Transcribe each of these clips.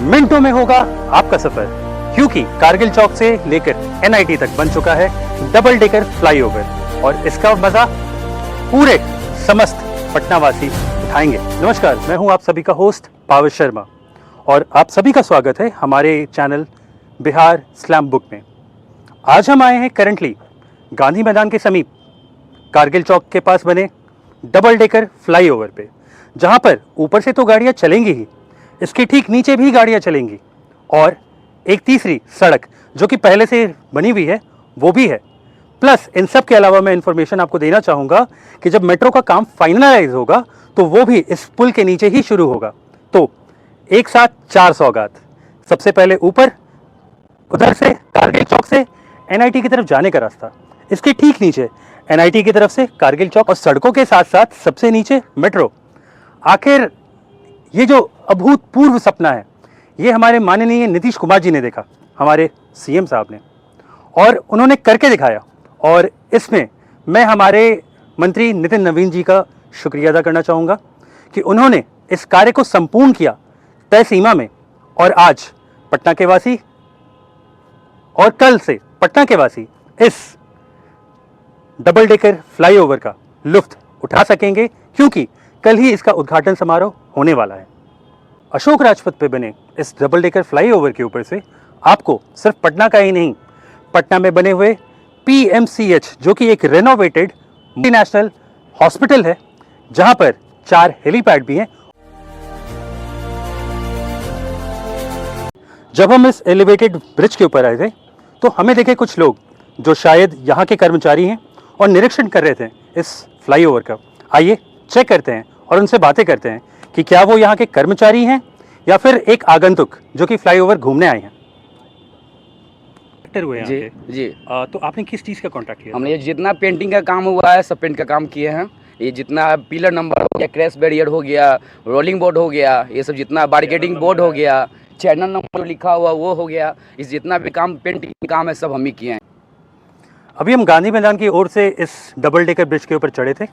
मिनटों में होगा आपका सफर, क्योंकि कारगिल चौक से लेकर एनआईटी तक बन चुका है डबल डेकर फ्लाईओवर और इसका मजा पूरे समस्त पटनावासी उठाएंगे। नमस्कार, मैं हूं आप सभी का होस्ट पावर शर्मा और आप सभी का स्वागत है हमारे चैनल बिहार स्लैम बुक में। आज हम आए हैं करंटली गांधी मैदान के समीप कारगिल चौक के पास बने डबल डेकर फ्लाईओवर पे, जहां पर ऊपर से तो गाड़ियां चलेंगी ही, इसके ठीक नीचे भी गाड़ियां चलेंगी और एक तीसरी सड़क जो कि पहले से बनी हुई है वो भी है। प्लस इन सब के अलावा मैं इन्फॉर्मेशन आपको देना चाहूँगा कि जब मेट्रो का काम फाइनलाइज होगा तो वो भी इस पुल के नीचे ही शुरू होगा। तो एक साथ 4 सौगात। सबसे पहले ऊपर, उधर से कारगिल चौक से एनआईटी की तरफ जाने का रास्ता, इसके ठीक नीचे एनआईटी की तरफ से कारगिल चौक और सड़कों के साथ साथ सबसे नीचे मेट्रो। आखिर ये जो अभूतपूर्व सपना है ये हमारे माननीय नीतीश कुमार जी ने देखा, हमारे सीएम साहब ने, और उन्होंने करके दिखाया। और इसमें मैं हमारे मंत्री नितिन नवीन जी का शुक्रिया अदा करना चाहूँगा कि उन्होंने इस कार्य को संपूर्ण किया तय सीमा में। और आज पटना के वासी और कल से पटना के वासी इस डबल डेकर फ्लाईओवर का लुत्फ उठा सकेंगे, क्योंकि कल ही इसका उद्घाटन समारोह होने वाला है। अशोक राजपथ पे बने इस डबल डेकर फ्लाईओवर के ऊपर से आपको सिर्फ पटना का ही नहीं, पटना में बने हुए पीएमसीएच जो कि एक रेनोवेटेड मल्टीनेशनल हॉस्पिटल है, जहां पर 4 हेलीपैड भी हैं। जब हम इस एलिवेटेड ब्रिज के ऊपर आए थे तो हमें देखे कुछ लोग जो शायद यहाँ के कर्मचारी हैं और निरीक्षण कर रहे थे इस फ्लाईओवर का। आइए चेक करते हैं और उनसे बातें करते हैं कि क्या वो यहाँ के कर्मचारी हैं या फिर एक आगंतुक जो कि फ्लाईओवर घूमने आए हैं। हुए जी जी। तो आपने किस चीज़ का कॉन्ट्रैक्ट किया? हमने जितना पेंटिंग का काम हुआ है सब पेंट का काम किए हैं। ये जितना पिलर नंबर हो गया, क्रैश बैरियर हो गया, रोलिंग बोर्ड हो गया, ये सब जितना बारगेटिंग बोर्ड हो गया, चैनल नंबर लिखा हुआ वो हो गया, इस जितना भी काम पेंटिंग काम है सब हम ही किए हैं। अभी हम गांधी मैदान की ओर से इस डबल डेकर ब्रिज के ऊपर चढ़े थे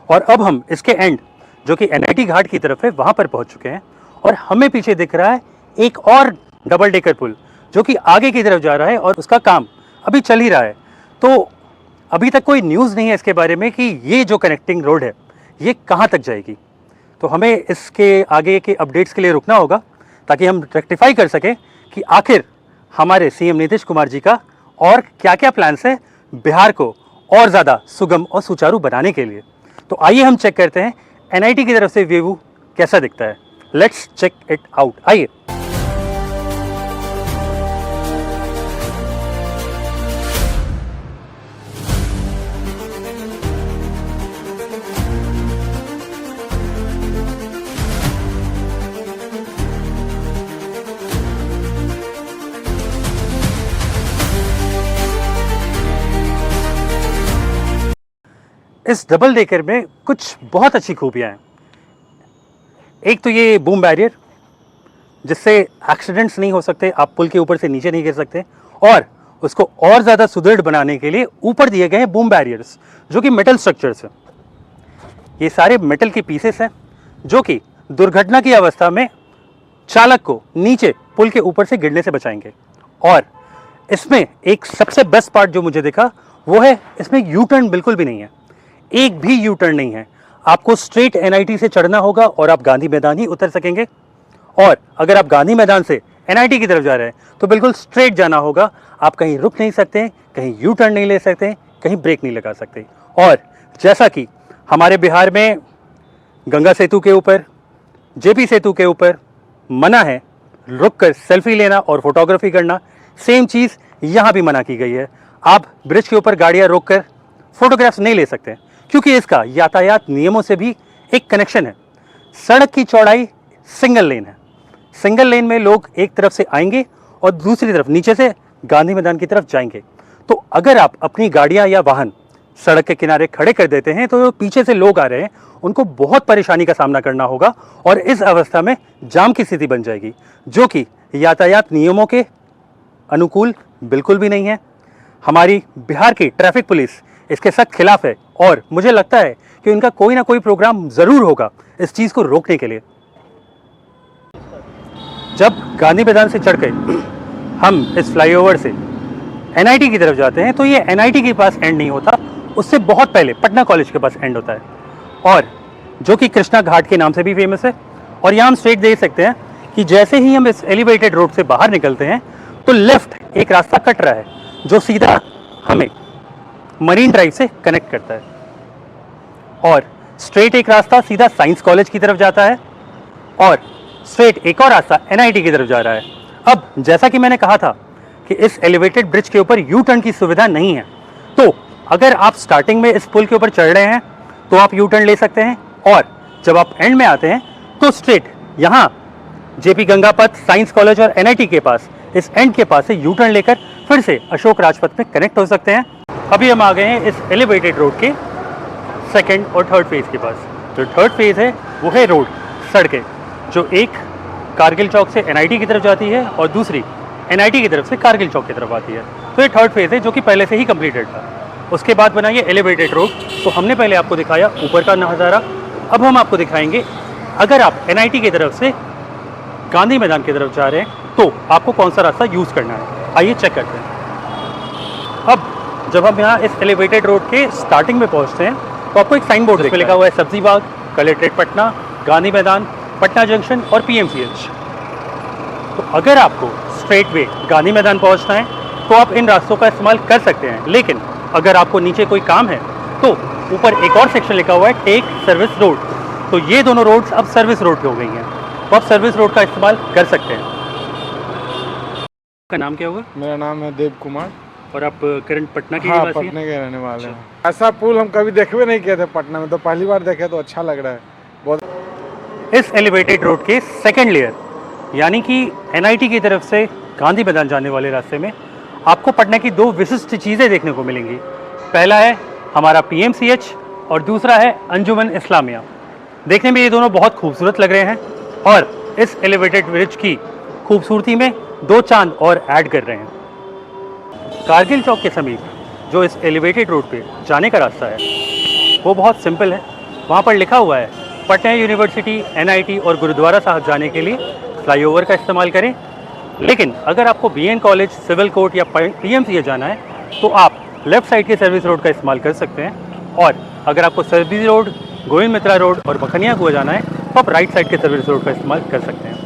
और अब हम इसके एंड जो कि एनआईटी घाट की तरफ है वहाँ पर पहुँच चुके हैं और हमें पीछे दिख रहा है एक और डबल डेकर पुल जो कि आगे की तरफ जा रहा है और उसका काम अभी चल ही रहा है। तो अभी तक कोई न्यूज़ नहीं है इसके बारे में कि ये जो कनेक्टिंग रोड है ये कहाँ तक जाएगी। तो हमें इसके आगे के अपडेट्स के लिए रुकना होगा ताकि हम रेक्टिफाई कर सकें कि आखिर हमारे सीएम नीतीश कुमार जी का और क्या क्या प्लान्स है बिहार को और ज़्यादा सुगम और सुचारू बनाने के लिए। तो आइए हम चेक करते हैं एनआईटी की तरफ से व्यू कैसा दिखता है। Let's check it out. आइए। इस डबल डेकर में कुछ बहुत अच्छी खूबियाँ हैं। एक तो ये बूम बैरियर जिससे एक्सीडेंट्स नहीं हो सकते, आप पुल के ऊपर से नीचे नहीं गिर सकते, और उसको और ज़्यादा सुदृढ़ बनाने के लिए ऊपर दिए गए हैं बूम बैरियर्स जो कि मेटल स्ट्रक्चर्स हैं। ये सारे मेटल के पीसेस हैं जो कि दुर्घटना की अवस्था में चालक को नीचे पुल के ऊपर से गिरने से बचाएंगे। और इसमें एक सबसे बेस्ट पार्ट जो मुझे दिखा वो है इसमें यू टर्न बिल्कुल भी नहीं है, एक भी यू टर्न नहीं है। आपको स्ट्रेट एनआईटी से चढ़ना होगा और आप गांधी मैदान ही उतर सकेंगे। और अगर आप गांधी मैदान से एनआईटी की तरफ जा रहे हैं तो बिल्कुल स्ट्रेट जाना होगा, आप कहीं रुक नहीं सकते, कहीं यू टर्न नहीं ले सकते, कहीं ब्रेक नहीं लगा सकते। और जैसा कि हमारे बिहार में गंगा सेतु के ऊपर, जेपी सेतु के ऊपर मना है रुक कर सेल्फी लेना और फोटोग्राफी करना, सेम चीज़ यहाँ भी मना की गई है। आप ब्रिज के ऊपर गाड़ियाँ रोक कर फोटोग्राफ्स नहीं ले सकते क्योंकि इसका यातायात नियमों से भी एक कनेक्शन है। सड़क की चौड़ाई सिंगल लेन है, सिंगल लेन में लोग एक तरफ से आएंगे और दूसरी तरफ नीचे से गांधी मैदान की तरफ जाएंगे। तो अगर आप अपनी गाड़ियां या वाहन सड़क के किनारे खड़े कर देते हैं तो पीछे से लोग आ रहे हैं उनको बहुत परेशानी का सामना करना होगा और इस अवस्था में जाम की स्थिति बन जाएगी जो कि यातायात नियमों के अनुकूल बिल्कुल भी नहीं है। हमारी बिहार की ट्रैफिक पुलिस इसके सख्त खिलाफ है और मुझे लगता है कि इनका कोई ना कोई प्रोग्राम ज़रूर होगा इस चीज़ को रोकने के लिए। जब गांधी मैदान से चढ़ के हम इस फ्लाईओवर से एनआईटी की तरफ जाते हैं तो ये एनआईटी के पास एंड नहीं होता, उससे बहुत पहले पटना कॉलेज के पास एंड होता है, और जो कि कृष्णा घाट के नाम से भी फेमस है। और यहाँ हम स्ट्रेट देख सकते हैं कि जैसे ही हम इस एलिवेटेड रोड से बाहर निकलते हैं तो लेफ्ट एक रास्ता कट रहा है जो सीधा हमें मरीन ड्राइव से कनेक्ट करता है, और स्ट्रेट एक रास्ता सीधा साइंस कॉलेज की तरफ जाता है, और स्ट्रेट एक और रास्ता एनआईटी की तरफ जा रहा है। अब जैसा कि मैंने कहा था कि इस एलिवेटेड ब्रिज के ऊपर यू टर्न की सुविधा नहीं है, तो अगर आप स्टार्टिंग में इस पुल के ऊपर चढ़ रहे हैं तो आप यू टर्न ले सकते हैं, और जब आप एंड में आते हैं तो स्ट्रेट यहाँ जेपी गंगापथ, साइंस कॉलेज और एनआईटी के पास इस एंड के पास से यू टर्न लेकर फिर से अशोक राजपथ में कनेक्ट हो सकते हैं। अभी हम आ गए हैं इस एलिवेटेड रोड के सेकेंड और थर्ड फेज़ के पास। जो थर्ड फेज़ है वो है रोड, सड़कें, जो एक कारगिल चौक से एनआईटी की तरफ जाती है और दूसरी एनआईटी की तरफ से कारगिल चौक की तरफ आती है। तो ये थर्ड फेज़ है जो कि पहले से ही कंप्लीटेड था। उसके बाद बना ये एलिवेटेड रोड। तो हमने पहले आपको दिखाया ऊपर का नज़ारा, अब हम आपको दिखाएंगे अगर आप एनआईटी की तरफ से गांधी मैदान की तरफ जा रहे हैं तो आपको कौन सा रास्ता यूज़ करना है। आइए चेक करते हैं। अब जब हम यहाँ इस एलिवेटेड रोड के स्टार्टिंग में पहुँचते हैं तो आपको एक साइन बोर्ड लिखा हुआ है सब्जी बाग, कलेक्ट्रेट पटना, गांधी मैदान, पटना जंक्शन और पीएमसीएच। तो अगर आपको स्ट्रेट वे गांधी मैदान पहुंचना है तो आप इन रास्तों का इस्तेमाल कर सकते हैं, लेकिन अगर आपको नीचे कोई काम है तो ऊपर एक और सेक्शन लिखा हुआ है टेक सर्विस रोड, तो ये दोनों रोड्स अब सर्विस रोड हो गई हैं, तो आप सर्विस रोड का इस्तेमाल कर सकते हैं। आपका नाम क्या होगा? मेरा नाम है देव कुमार और आप करंट पटना के हाँ, निवासी हैं? पटना के रहने वाले हैं। ऐसा पुल हम कभी देखते नहीं किए थे पटना में, तो पहली बार देखे तो अच्छा लग रहा है बहुत। इस एलिवेटेड रोड के सेकेंड लेयर यानी कि एनआईटी की तरफ से गांधी मैदान जाने वाले रास्ते में आपको पटना की दो विशिष्ट चीज़ें देखने को मिलेंगी। पहला है हमारा पीएमसीएच और दूसरा है अंजुमन इस्लामिया। देखने में ये दोनों बहुत खूबसूरत लग रहे हैं और इस एलिवेटेड ब्रिज की खूबसूरती में दो चांद और ऐड कर रहे हैं। कारगिल चौक के समीप जो इस एलिवेटेड रोड पे जाने का रास्ता है वो बहुत सिंपल है। वहाँ पर लिखा हुआ है पटना यूनिवर्सिटी, एनआईटी और गुरुद्वारा साहब जाने के लिए फ्लाईओवर का इस्तेमाल करें, लेकिन अगर आपको बीएन कॉलेज, सिविल कोर्ट या पीएमसीएच जाना है तो आप लेफ्ट साइड के सर्विस रोड का इस्तेमाल कर सकते हैं, और अगर आपको service road, Govind Mitra road और मखनिया कुआं जाना है तो आप राइट साइड के सर्विस रोड का इस्तेमाल कर सकते हैं।